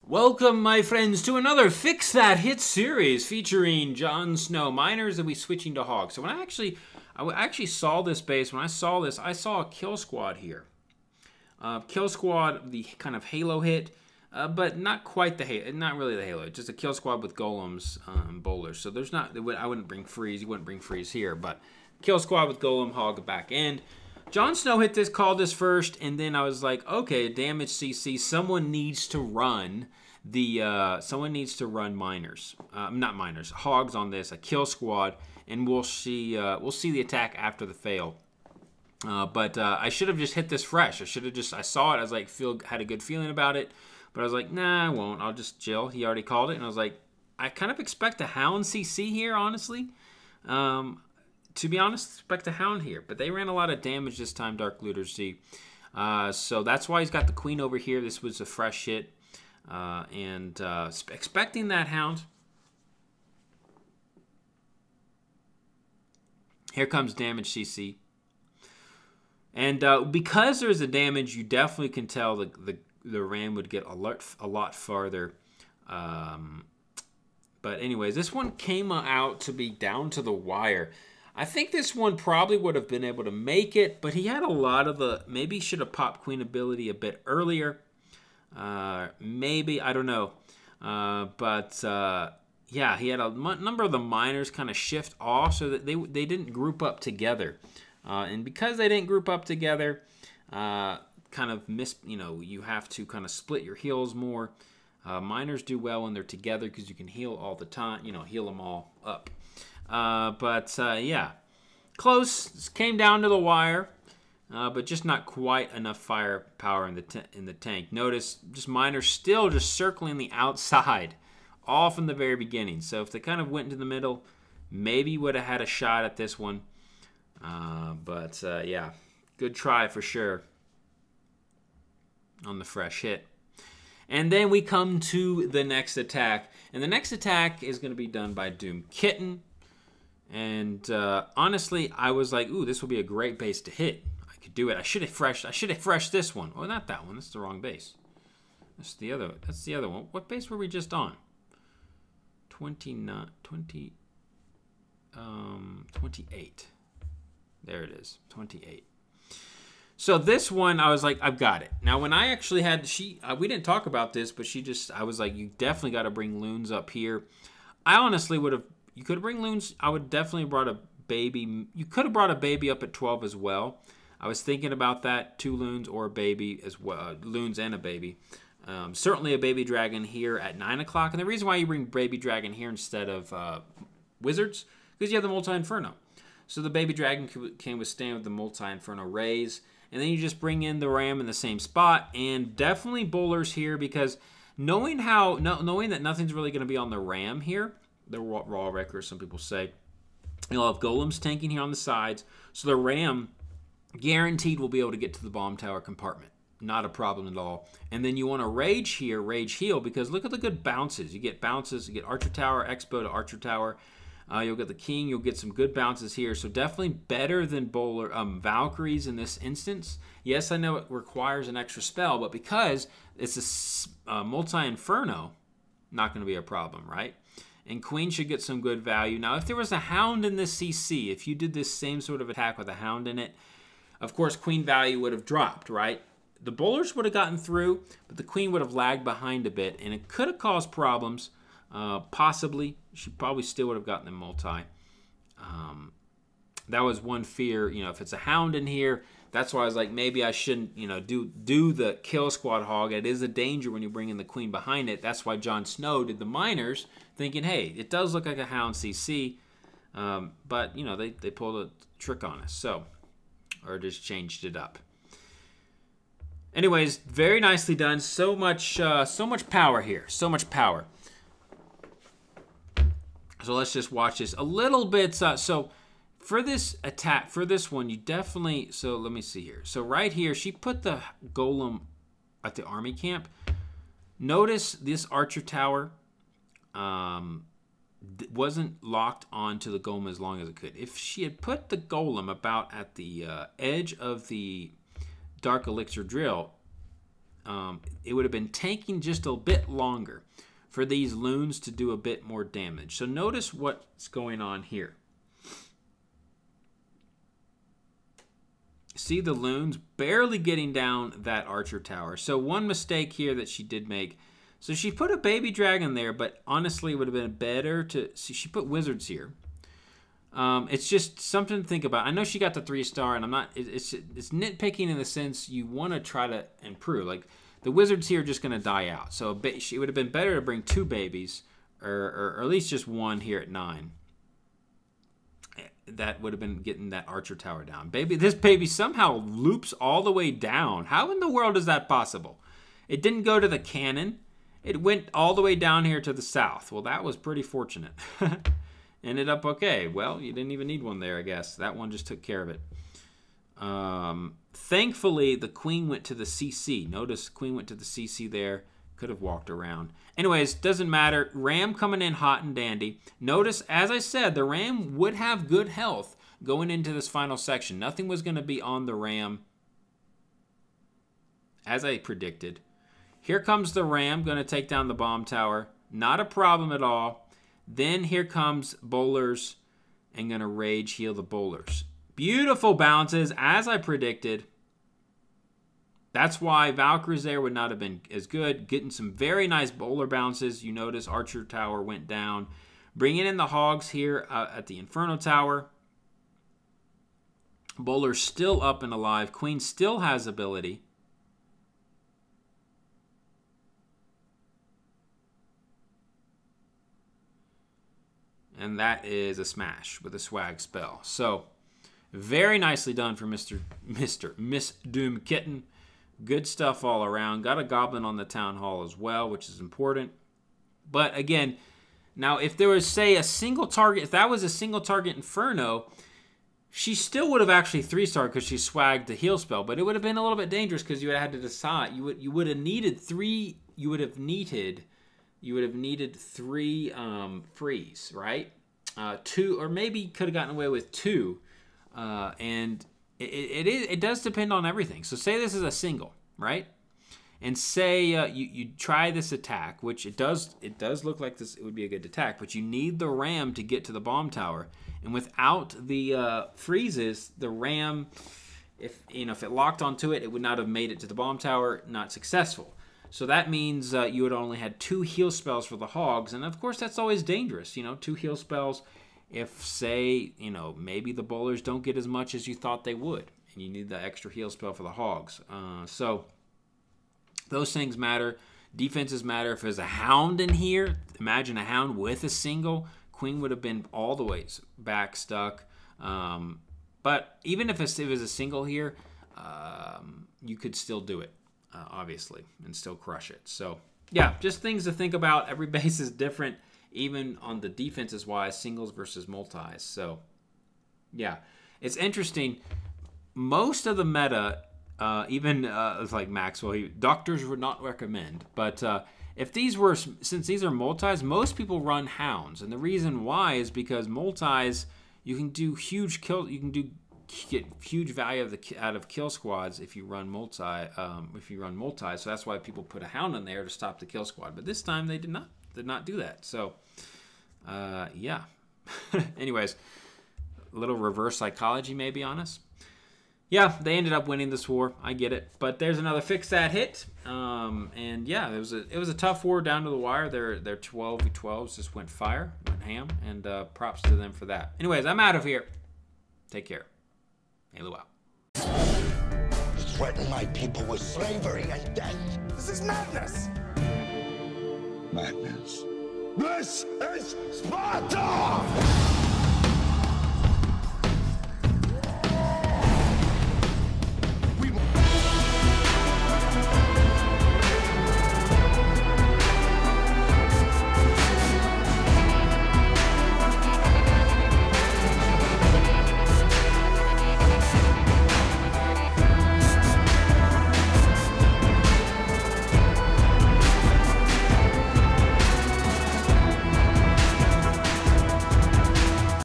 Welcome, my friends, to another Fix That Hit series featuring Jon Snow miners, and we switching to Hogs. So I actually saw this base. When I saw this, I saw a kill squad here. Kill squad, the kind of Halo hit, but not quite the Halo, not really the Halo. Just a kill squad with golems, bowlers. So there's not. I wouldn't bring freeze. You wouldn't bring freeze here, but kill squad with golem, hog back end. Jon Snow hit this, called this first, and then I was like, okay, damage CC. Someone needs to run miners, not miners, hogs on this, a kill squad, and we'll see the attack after the fail. But I should have just hit this fresh. I saw it. I was like, had a good feeling about it, but I was like, nah, I won't. I'll just chill. He already called it, and I was like, I kind of expect a hound CC here, honestly. To be honest, expect a hound here, but they ran a lot of damage this time, Dark Looter Z. So that's why he's got the queen over here. This was a fresh hit, and expecting that hound. Here comes damage CC. And because there's a damage, you definitely can tell the ram would get a lot farther. But anyways, this one came out to be down to the wire. I think this one probably would have been able to make it, but he had a lot of maybe should have popped queen ability a bit earlier. Maybe, I don't know. Yeah, he had a number of the miners kind of shift off so that they didn't group up together. And because they didn't group up together, kind of you have to kind of split your heals more. Miners do well when they're together because you can heal all the time, heal them all up. Yeah, close. This came down to the wire, but just not quite enough firepower in the tank. Notice just miners still just circling the outside, all from the very beginning. So if they kind of went into the middle, maybe would have had a shot at this one. Yeah, good try for sure on the fresh hit. And then we come to the next attack, and the next attack is going to be done by Doom Kitten. And honestly, I was like, ooh, this will be a great base to hit. I could do it. I should have freshed this one. Oh, not that one. That's the wrong base. That's the other one. What base were we just on? 28. There it is. 28. So this one, I was like, I've got it. Now, when I actually had, we didn't talk about this, but I was like, you definitely got to bring loons up here. I honestly would have, you could bring loons. I would definitely have brought a baby. You could have brought a baby up at 12 as well. I was thinking about that, 2 loons or a baby as well, loons and a baby. Certainly a baby dragon here at 9 o'clock. And the reason why you bring baby dragon here instead of wizards, because you have the multi-inferno. So the baby dragon can withstand with the multi-inferno raise. And then you just bring in the ram in the same spot. And definitely bowlers here, because knowing that nothing's really going to be on the ram here, the raw wrecker, some people say, you'll have golems tanking here on the sides. So the ram guaranteed will be able to get to the bomb tower compartment. Not a problem at all. And then you want to rage here, rage heal, because look at the good bounces. You get bounces, you get archer tower, expo to archer tower. You'll get the king. You'll get some good bounces here. So definitely better than bowler Valkyries in this instance. Yes, I know it requires an extra spell, but because it's a multi-inferno, not going to be a problem, right? And queen should get some good value. Now, if there was a hound in this CC, if you did this same sort of attack with a hound in it, of course, queen value would have dropped, right? The bowlers would have gotten through, but the queen would have lagged behind a bit, and it could have caused problems. Possibly. She probably still would have gotten the multi. That was one fear. If it's a hound in here, that's why I was like, maybe I shouldn't, do the kill squad hog. It is a danger when you bring in the queen behind it. That's why Jon Snow did the miners, thinking, hey, it does look like a hound CC. But, they pulled a trick on us. Or just changed it up. Anyways, very nicely done. So much power here. So much power. So let's just watch this a little bit. So for this attack, for this one, you definitely, so let me see here. So right here, she put the golem at the army camp. Notice this archer tower wasn't locked onto the golem as long as it could. If she had put the golem about at the edge of the dark elixir drill, it would have been taking just a bit longer for these loons to do a bit more damage. So notice what's going on here. See the loons barely getting down that archer tower. So one mistake here that she did make. So she put a baby dragon there, but honestly it would have been better to see. She put wizards here. It's just something to think about. I know she got the 3-star, and I'm not. It's nitpicking in the sense you want to try to improve. Like the wizards here are just going to die out. So it would have been better to bring 2 babies, or at least just 1 here at 9. That would have been getting that archer tower down. This baby somehow loops all the way down. How in the world is that possible? It didn't go to the cannon. It went all the way down here to the south. Well, that was pretty fortunate. Ended up okay. Well, you didn't even need one there, I guess. That one just took care of it. Thankfully, the queen went to the CC. Notice queen went to the CC there. Could have walked around. Anyways, doesn't matter. Ram coming in hot and dandy. Notice, as I said, the ram would have good health going into this final section. Nothing was going to be on the ram, as I predicted. Here comes the ram, going to take down the bomb tower. Not a problem at all. Then here comes bowlers and going to rage heal the bowlers. Beautiful bounces, as I predicted. That's why Valkyries there would not have been as good. Getting some very nice bowler bounces. You notice Archer Tower went down. Bringing in the Hogs here at the Inferno Tower. Bowler's still up and alive. Queen still has ability. And that is a smash with a swag spell. So, very nicely done for Miss Doom Kitten. Good stuff all around. Got a goblin on the town hall as well, which is important. But again, now if there was, say, a single target, if that was a single target Inferno, she still would have actually 3-starred because she swagged the heal spell. But it would have been a little bit dangerous because you would have had to decide. You would have needed 3. You would have needed 3 freeze, right? 2, or maybe could have gotten away with 2, and it does depend on everything. So say this is a single, right? And say you try this attack, which it does look like it would be a good attack, but you need the ram to get to the bomb tower, and without the freezes, the ram, if it locked onto it, it would not have made it to the bomb tower. Not successful. So that means you would only had 2 heal spells for the Hogs, and of course that's always dangerous. 2 heal spells. If, say, maybe the bowlers don't get as much as you thought they would, and you need the extra heal spell for the Hogs. So those things matter. Defenses matter. If there's a hound in here, imagine a hound with a single. Queen would have been all the way back stuck. But even if it was a single here, you could still do it, obviously, and still crush it. So, yeah, just things to think about. Every base is different, even on the defenses wise, singles versus multis. So, yeah, it's interesting. Most of the meta, even like Maxwell, doctors would not recommend. But if these were, since these are multis, most people run hounds, and the reason why is because multis, you can do huge kill. You can get huge value out of kill squads if you run multi. So that's why people put a hound in there to stop the kill squad. But this time they did not do that. So yeah. Anyways, a little reverse psychology maybe on us. Yeah, they ended up winning this war. I get it, but there's another fix that hit. And yeah, it was a tough war down to the wire. Their 12v12s just went ham, and props to them for that. Anyways, I'm out of here. Take care. Halo out. Threaten my people with slavery and death. This is madness. Madness. This is Sparta!